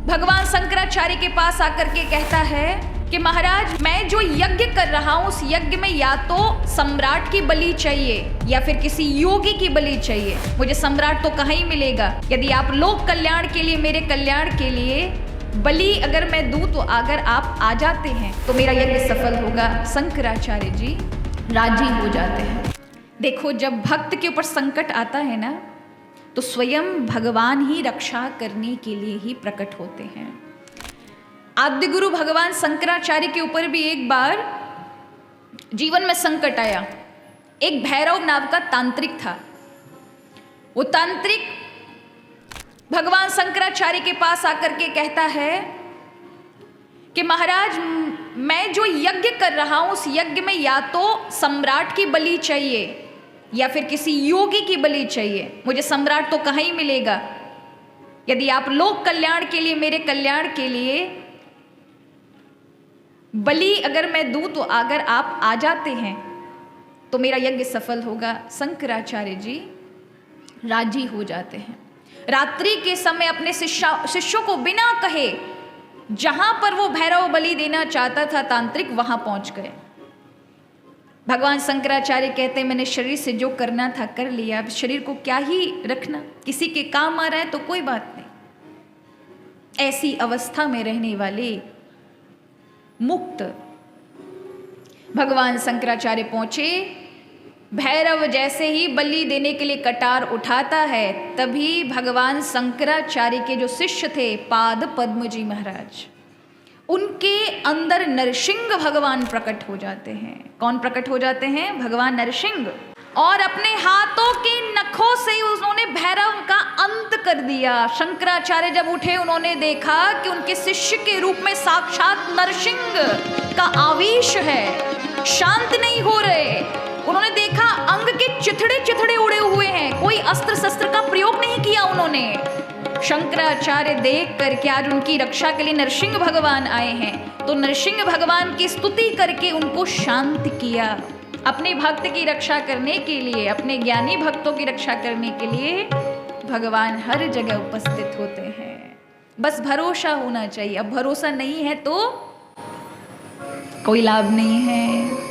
भगवान शंकराचार्य के पास आकर के कहता है कि महाराज, मैं जो यज्ञ कर रहा हूं उस यज्ञ में या तो सम्राट की बलि चाहिए या फिर किसी योगी की बलि चाहिए। मुझे सम्राट तो कहीं मिलेगा। यदि आप लोक कल्याण के लिए, मेरे कल्याण के लिए बलि अगर मैं दूं तो अगर आप आ जाते हैं तो मेरा यज्ञ सफल होगा। शंकराचार्य जी राजी हो जाते हैं। देखो, जब भक्त के ऊपर संकट आता है ना, तो स्वयं भगवान ही रक्षा करने के लिए ही प्रकट होते हैं। आद्य गुरु भगवान शंकराचार्य के ऊपर भी एक बार जीवन में संकट आया। एक भैरव नाम का तांत्रिक था। वो तांत्रिक भगवान शंकराचार्य के पास आकर के कहता है कि महाराज, मैं जो यज्ञ कर रहा हूं उस यज्ञ में या तो सम्राट की बलि चाहिए या फिर किसी योगी की बलि चाहिए। मुझे सम्राट तो कहीं मिलेगा। यदि आप लोक कल्याण के लिए, मेरे कल्याण के लिए बलि अगर मैं दूं तो अगर आप आ जाते हैं तो मेरा यज्ञ सफल होगा। शंकराचार्य जी राजी हो जाते हैं। रात्रि के समय अपने शिष्यों को बिना कहे जहां पर वो भैरव बलि देना चाहता था तांत्रिक, वहां पहुंच गए। भगवान शंकराचार्य कहते हैं, मैंने शरीर से जो करना था कर लिया, अब शरीर को क्या ही रखना, किसी के काम आ रहा है तो कोई बात नहीं। ऐसी अवस्था में रहने वाले मुक्त भगवान शंकराचार्य पहुंचे। भैरव जैसे ही बलि देने के लिए कटार उठाता है, तभी भगवान शंकराचार्य के जो शिष्य थे पाद पद्म जी महाराज, उनके अंदर नरसिंह भगवान प्रकट हो जाते हैं। कौन प्रकट हो जाते हैं? भगवान नरसिंह। और अपने हाथों के नखों से उन्होंने भैरव का अंत कर दिया। शंकराचार्य जब उठे, उन्होंने देखा कि उनके शिष्य के रूप में साक्षात नरसिंह का आवेश है, शांत नहीं हो रहे। उन्होंने देखा अंग के चिथड़े चिथड़े उड़े हुए हैं, कोई अस्त्र शस्त्र का प्रयोग नहीं किया उन्होंने। शंकराचार्य देख करके आज उनकी रक्षा के लिए नरसिंह भगवान आए हैं, तो नरसिंह भगवान की स्तुति करके उनको शांत किया। अपने भक्त की रक्षा करने के लिए, अपने ज्ञानी भक्तों की रक्षा करने के लिए भगवान हर जगह उपस्थित होते हैं। बस भरोसा होना चाहिए। अब भरोसा नहीं है तो कोई लाभ नहीं है।